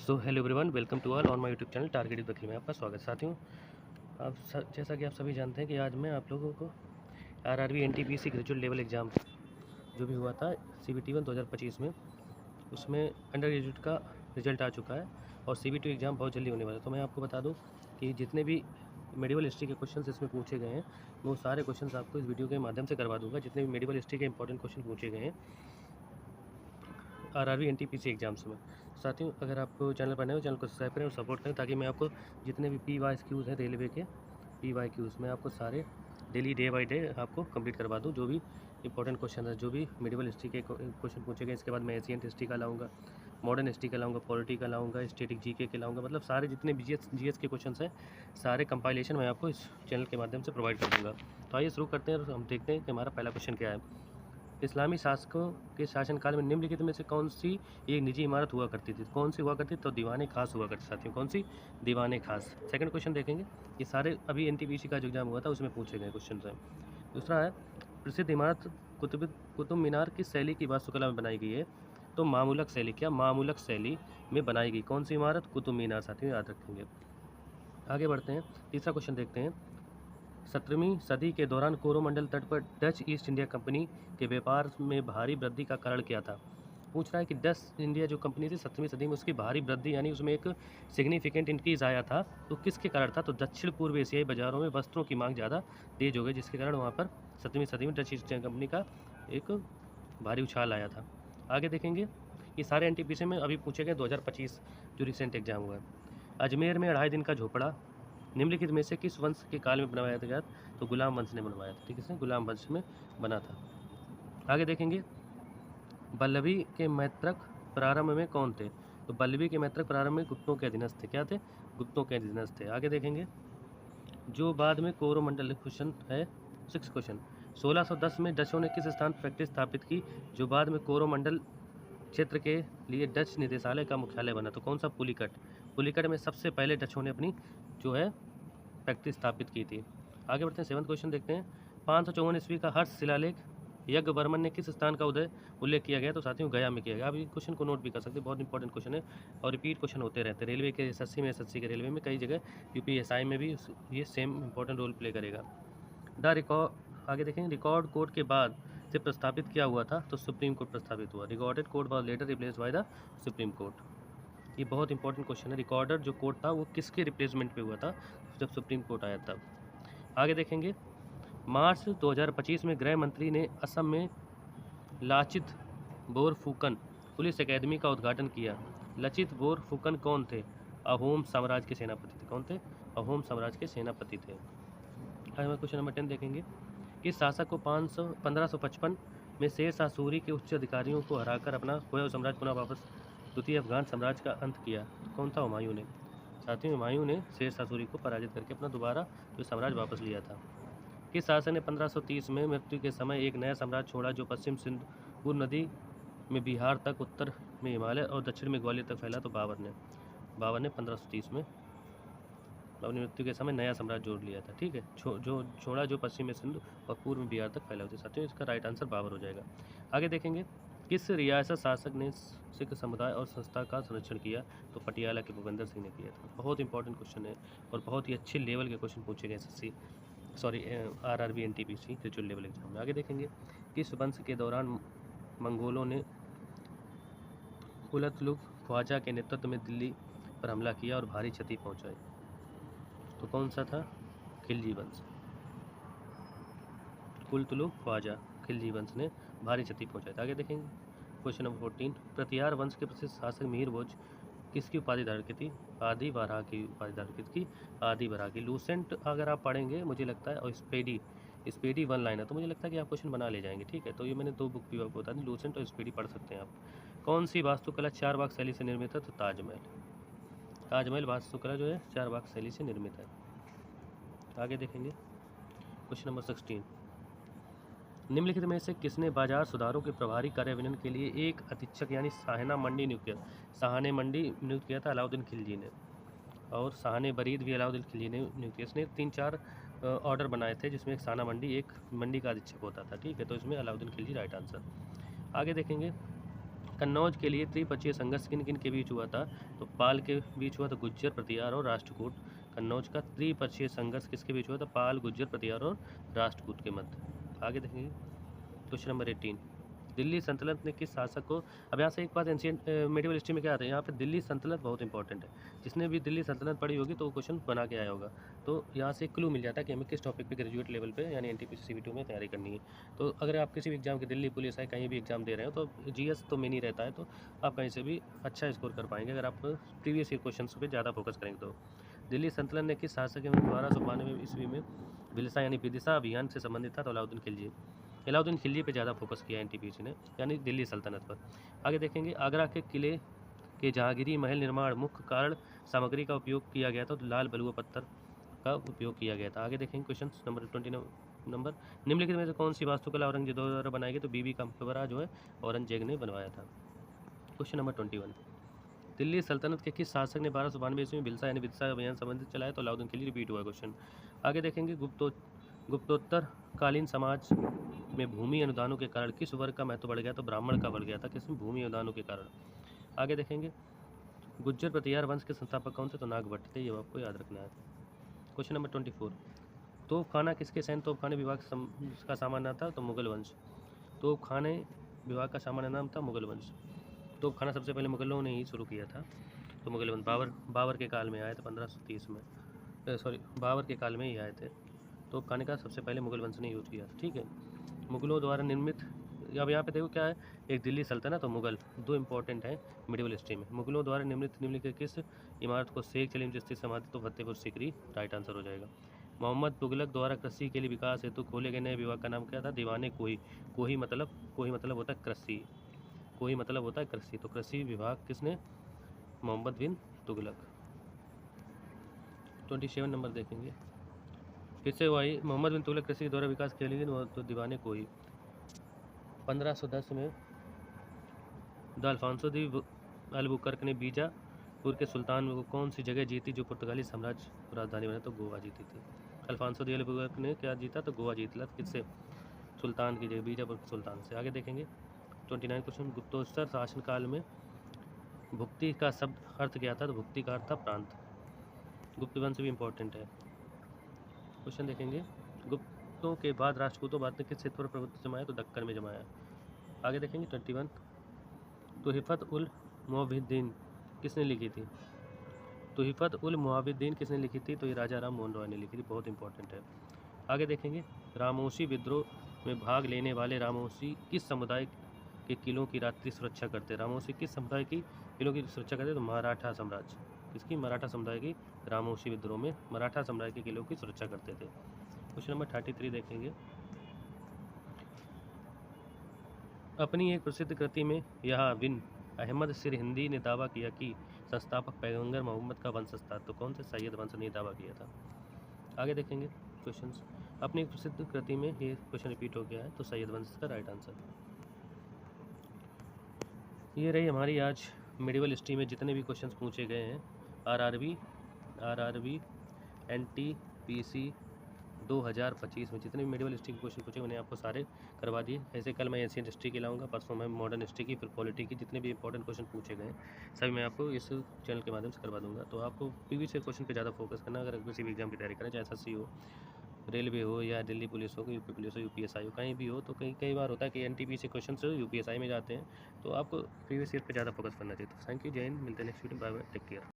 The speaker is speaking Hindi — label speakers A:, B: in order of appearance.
A: So hello everyone, welcome to all on my YouTube channel target with Vakil में आपका स्वागत। साथियों, जैसा कि आप सभी जानते हैं कि आज मैं आप लोगों को RRB NTPC graduate level exam जो भी हुआ था CBT 1 2025 में, उसमें अंडर ग्रेजुएट का रिजल्ट आ चुका है और CBT एग्ज़ाम बहुत जल्दी होने वाला है। तो मैं आपको बता दूं कि जितने भी मेडिवल हिस्ट्री के क्वेश्चन इसमें पूछे गए हैं, वो सारे क्वेश्चन आपको इस वीडियो के माध्यम से करवा दूँगा। जितने भी मेडिवल हिस्ट्री के इंपॉर्टेंट क्वेश्चन पूछे गए हैं आरआरबी एनटीपीसी एग्जाम्स में। साथियों, अगर आप चैनल पर नए हो, चैनल को सब्सक्राइब करें और सपोर्ट करें, ताकि मैं आपको जितने भी PYQs हैं रेलवे के PYQs मैं आपको सारे डेली डे बाय डे आपको कंप्लीट करवा दूं। जो भी इंपॉर्टेंट क्वेश्चन है, जो भी मेडिवल हिस्ट्री के क्वेश्चन पूछे गए, इसके बाद मैं एशियन हिस्ट्री का लाऊंगा, मॉडर्न हिस्ट्री का लाऊंगा, पॉलिटी का लाऊंगा, स्टेटिक जीके के लाऊंगा, मतलब सारे जितने भी जीएस के क्वेश्चन हैं, सारे कंपाइलेशन मैं आपको इस चैनल के माध्यम से प्रोवाइड कर दूँगा। तो आइए शुरू करते हैं और हम देखते हैं कि हमारा पहला क्वेश्चन क्या है। इस्लामी शासकों के शासनकाल में निम्नलिखित में से कौन सी एक निजी इमारत हुआ करती थी? कौन सी हुआ करती? तो दीवाने खास हुआ करती। साथियों, कौन सी? दीवाने खास। सेकंड क्वेश्चन देखेंगे। ये सारे अभी एनटीपीसी का जो एग्जाम हुआ था उसमें पूछे गए क्वेश्चन हैं। दूसरा है, प्रसिद्ध इमारत कुतुब मीनार किस शैली की वास्तुकला में बनाई गई है? तो मामूलक शैली। क्या? मामूलक शैली में बनाई गई। कौन सी इमारत? कुतुब मीनार। साथियों, याद रखेंगे। आगे बढ़ते हैं, तीसरा क्वेश्चन देखते हैं। 17वीं सदी के दौरान कोरोमंडल तट पर डच ईस्ट इंडिया कंपनी के व्यापार में भारी वृद्धि का कारण क्या था? पूछ रहा है कि डच इंडिया जो कंपनी थी 17वीं सदी में, उसकी भारी वृद्धि यानी उसमें एक सिग्निफिकेंट इंक्रीज आया था, तो किसके कारण था? तो दक्षिण पूर्व एशियाई बाजारों में वस्त्रों की मांग ज़्यादा तेज हो गई, जिसके कारण वहाँ पर 17वीं सदी में डच ईस्ट इंडिया कंपनी का एक भारी उछाल आया था। आगे देखेंगे, ये सारे एनटीपीसी में अभी पूछे गए 2025 जो रिसेंट एग्जाम हुआ है। अजमेर में 2.5 दिन का झोपड़ा निम्नलिखित में से किस वंश के काल में बनवाया गया? तो गुलाम वंश ने बनवाया था। ठीक है, गुलाम वंश में बना था। आगे देखेंगे, बल्लभी के मैत्रक प्रारंभ में कौन थे? तो बल्लभी के मैत्रक प्रारंभ में गुप्तों के अधीनस्थ थे। क्या थे? गुप्तों के अधीनस्थ थे। आगे देखेंगे, जो बाद में कोरोमंडल क्वेश्चन है, 6 क्वेश्चन। 1610 में डचों ने किस स्थान पर फैक्ट्री स्थापित की जो बाद में कोरोमंडल क्षेत्र के लिए डच निदेशालय का मुख्यालय बना? तो कौन सा? पुलिकट। पुलिकट में सबसे पहले डचों ने अपनी जो है फैक्ट्री स्थापित की थी। आगे बढ़ते हैं, 7वां क्वेश्चन देखते हैं। 554 ईस्वी का हर्ष शिलालेख यज्ञ वर्मन ने किस स्थान का उल्लेख किया गया? तो साथियों, गया में किया गया। आप इस क्वेश्चन को नोट भी कर सकते हैं, बहुत इंपॉर्टेंट क्वेश्चन है और रिपीट क्वेश्चन होते रहते हैं। रेलवे के SSC के रेलवे में, कई जगह UPSI में भी ये सेम इंपॉर्टेंट रोल प्ले करेगा। द रिकॉर्ड, आगे देखेंगे, रिकॉर्ड कोड के बाद से प्रस्तावित क्या हुआ था? तो सुप्रीम कोर्ट प्रस्तावित हुआ। Recorded code was later replace by the supreme court. ये बहुत इंपॉर्टेंट क्वेश्चन है। रिकॉर्डर जो कोड था वो किसके रिप्लेसमेंट पे हुआ था? जब सुप्रीम कोर्ट आया तब। आगे देखेंगे, मार्च 2025 में गृह मंत्री ने असम में लाचित बोरफुकन पुलिस एकेडमी का उद्घाटन किया। लचित बोरफुकन कौन थे? अहोम साम्राज्य के सेनापति थे। कौन थे? अहोम साम्राज्य के सेनापति थे। आज हम क्वेश्चन नंबर 10 देखेंगे। किस शासक को 1555 में शेर शाह सूरी के उच्च अधिकारियों को हराकर अपना खोया हुआ साम्राज्य पुनः वापस द्वितीय अफगान साम्राज्य का अंत किया? तो कौन था? हुमायूं ने। साथियों, हुमायूं ने शेर शाह सूरी को पराजित करके अपना दोबारा जो साम्राज्य वापस लिया था। किस शासक ने 1530 में मृत्यु के समय एक नया साम्राज्य छोड़ा जो पश्चिम सिंधु नदी में बिहार तक, उत्तर में हिमालय और दक्षिण में ग्वालियर तक फैला? तो बाबर ने। 1530 में अपनी मृत्यु के समय नया साम्राज्य जोड़ लिया था। ठीक है, जो छोड़ा जो पश्चिम में सिंधु और पूर्व में बिहार तक फैला हुआ था। साथियों, इसका राइट आंसर बाबर हो जाएगा। आगे देखेंगे, किस रियासत शासक ने सिख समुदाय और संस्था का संरक्षण किया? तो पटियाला के भूपेंद्र सिंह ने किया था। बहुत इंपॉर्टेंट क्वेश्चन है और बहुत ही अच्छे लेवल के क्वेश्चन पूछे गए RRB NTPC graduate level exam में। आगे देखेंगे, किस वंश के दौरान मंगोलों ने कुतुब ख्वाजा के नेतृत्व में दिल्ली पर हमला किया और भारी क्षति पहुंचाई? तो कौन सा था? खिलजी वंश। कुतुब ख्वाजा खिलजी वंश ने भारी क्षति पहुंचाई। आगे देखेंगे, क्वेश्चन नंबर 14। प्रतिहार वंश के प्रसिद्ध शासक मीर भोज किसकी उपाधि धारण की थी? आदि वराह की उपाधि धारण की थी। आदि वराह की। लूसेंट अगर आप पढ़ेंगे मुझे लगता है, और स्पेडी वन लाइन है, तो मुझे लगता है कि आप क्वेश्चन बना ले जाएंगे। ठीक है, तो ये मैंने 2 बुक भी आपको बता दी, लूसेंट और स्पेडी पढ़ सकते हैं आप। कौन सी वास्तुकला 4 भाग शैली से निर्मित है? तो ताजमहल। ताजमहल वास्तुकला जो है 4 भाग शैली से निर्मित है। आगे देखेंगे, क्वेश्चन नंबर 16। निम्नलिखित में से किसने बाजार सुधारों के प्रभारी कार्यान्वयन के लिए एक अधीक्षक यानी साहना मंडी नियुक्त किया? साहने मंडी नियुक्त किया था अलाउद्दीन खिलजी ने, और साहने बरीद भी अलाउद्दीन खिलजी ने नियुक्त किया। इसने 3-4 ऑर्डर बनाए थे, जिसमें एक साना मंडी, एक मंडी का अधीक्षक होता था। ठीक है, तो इसमें अलाउद्दीन खिलजी राइट आंसर। आगे देखेंगे, कन्नौज के लिए त्रिपक्षीय संघर्ष किन किन के बीच हुआ था? तो पाल के बीच हुआ था, गुज्जर, प्रतिहार और राष्ट्रकूट। कन्नौज का त्रिपक्षीय संघर्ष किसके बीच हुआ था? पाल, गुज्जर, प्रतिहार और राष्ट्रकूट के मध्य। आगे देखेंगे क्वेश्चन नंबर 18, दिल्ली सल्तनत ने किस शासक को, अब यहाँ से एक बात एंशियंट मेडिवल हिस्ट्री में क्या आता है, यहाँ पे दिल्ली सल्तनत बहुत इंपॉर्टेंट है। जिसने भी दिल्ली सल्तनत पढ़ी होगी तो वो क्वेश्चन बना के आया होगा। तो यहाँ से क्लू मिल जाता है कि हमें किस टॉपिक पे ग्रेजुएट लेवल पे यानी NTPC CB2 में तैयारी करनी है। तो अगर आप किसी भी एग्जाम की, दिल्ली पुलिस है, कहीं भी एग्जाम दे रहे हो तो GS तो मेन ही रहता है, तो आप कहीं से भी अच्छा स्कोर कर पाएंगे अगर आप प्रीवियस ईयर क्वेश्चन पर ज़्यादा फोकस करेंगे। तो दिल्ली सल्तनत ने किस शासक के 1292 ईस्वी में विदिशा यानी विदिशा अभियान से संबंधित था? तो अलाउद्दीन खिलजी। अलाउद्दीन खिलजी पे ज़्यादा फोकस किया NTPC ने, यानी दिल्ली सल्तनत पर। आगे देखेंगे आगरा के किले के जहांगीरी महल निर्माण मुख्य कारण सामग्री का उपयोग किया गया था? तो लाल बलुआ पत्थर का उपयोग किया गया था। आगे देखेंगे क्वेश्चन नंबर 29 नंबर, निम्नलिखित में से कौन सी वास्तुकला औरंगजेब द्वारा बनाई गई? तो बीबी का मकबरा जो है औरंगजेब ने बनवाया था। क्वेश्चन नंबर 21, दिल्ली सल्तनत के किस शासक ने 1292 ईस्वी में विदिशा यानी विदिशा अभियान संबंधित चलाया? तो अलाउद्दीन खिलजी। रिपीट हुआ क्वेश्चन। आगे देखेंगे गुप्तोत्तर कालीन समाज में भूमि अनुदानों के कारण किस वर्ग का महत्व बढ़ गया? तो ब्राह्मण का बढ़ गया था। किसमें? भूमि अनुदानों के कारण। आगे देखेंगे गुज्जर प्रतिहार वंश के संस्थापक कौन थे? तो नागभट्ट थे, ये आपको याद रखना है। क्वेश्चन नंबर 24, तोपखाना किसके सैन्य तोपखाने विभाग का सामान्य नाम था? तो मुगल वंश। तोपखाने विभाग का सामान्य नाम था मुगल वंश। तोपखाना सबसे पहले मुगलों ने ही शुरू किया था। तो मुगल वंश बाबर के काल में आए थे 1530 में, बाबर के काल में ही आए थे। तोपखाने का सबसे पहले मुगल वंश ने यूज़ किया था। ठीक है, मुगलों द्वारा निर्मित, अब यहाँ पे देखो क्या है, एक दिल्ली सल्तनत और मुगल, दो इंपॉर्टेंट है मिडिवल हिस्ट्री में। मुगलों द्वारा निर्मित निम्नलिखित किस इमारत को शेख सलीम चिश्ती समाधि? तो फतेहपुर सीकरी राइट आंसर हो जाएगा। मोहम्मद तुगलक द्वारा कृषि के लिए विकास हेतु खोले गए नए विभाग का नाम क्या था? दीवाने कोही। कोही मतलब होता है कृषि, कोही मतलब होता है कृषि, तो कृषि विभाग किसने? मोहम्मद बिन तुगलक। 27 नंबर देखेंगे, फिर से वही मोहम्मद बिन तुगलक कृषि के द्वारा विकास किया, लेकिन तो दीवाने कोही। 1510 में द अल्फांसो दी अल्बुकर्क ने बीजापुर के सुल्तान को कौन सी जगह जीती जो पुर्तगाली साम्राज्य राजधानी बना? तो गोवा जीती थी। अल्फांसो दी अल्बुकर्क ने क्या जीता? तो गोवा जीता। किससे? सुल्तान की जगह, बीजापुर के सुल्तान से। आगे देखेंगे 29 क्वेश्चन, गुप्तोत्तर शासनकाल में भुक्ति का शब्द अर्थ क्या था? तो भुक्ति का अर्थ था प्रांत। गुप्त वंश भी इंपॉर्टेंट है। क्वेश्चन देखेंगे, गुप्तों के बाद राष्ट्रकूटों बाद ने किस क्षेत्र पर प्रभुत्व जमाया? तो दक्कन में जमाया। आगे देखेंगे 21, तुहिफत उल मुआविद्दीन किसने लिखी थी? तुहिफत उल मुआविद्दीन किसने लिखी थी? तो ये राजा राम मोहन रॉय ने लिखी थी, बहुत इंपॉर्टेंट है। आगे देखेंगे, रामोशी विद्रोह में भाग लेने वाले रामोशी किस समुदाय के किलों की रात्रि सुरक्षा करते? रामोशी किस समुदाय की किलों की सुरक्षा करते? तो मराठा साम्राज्य। किसकी? मराठा समुदाय की। रामोशी विद्रोह में मराठा समुदाय के किलों की सुरक्षा करते थे। क्वेश्चन नंबर 33 देखेंगे, अपनी एक प्रसिद्ध कृति में यहाँ बिन अहमद सिरहिंदी ने दावा किया कि संस्थापक पैगंबर मोहम्मद का वंशज था। तो कौन से? सैयद वंश ने दावा किया था। आगे देखेंगे क्वेश्चंस, अपनी एक प्रसिद्ध कृति में, ये क्वेश्चन रिपीट हो गया है, तो सैयद वंश का राइट आंसर। ये रही हमारी आज मिडिवल हिस्ट्री में जितने भी क्वेश्चंस पूछे गए हैं आरआरबी NTPC 2025 में जितने भी मिडिवल हिस्ट्री के क्वेश्चन पूछे मैंने आपको सारे करवा दिए। ऐसे कल मैं एशियन हिस्ट्री की लाऊंगा, परसों मैं मॉडर्न हिस्ट्री की, फिर पॉलिटी की, जितने भी इंपॉर्टेंट क्वेश्चन पूछे गए हैं सभी मैं आपको इस चैनल के माध्यम से करवा दूंगा। तो आपको प्रीवियस क्वेश्चन पे ज़्यादा फोकस करना, अगर किसी भी एग्जाम की तैयारी करें, चाहे SSC हो, रेलवे हो, या दिल्ली पुलिस हो, यूपी पुलिस हो, UPSI हो, कहीं भी हो, तो कई बार होता है कि NTPC क्वेश्चन UPSI में जाते हैं, तो आपको प्रीवियस ईयर पे ज़्यादा फोकस करना चाहिए। तो थैंक यू, जय हिंद, मिलते हैं next video, bye bye, take care.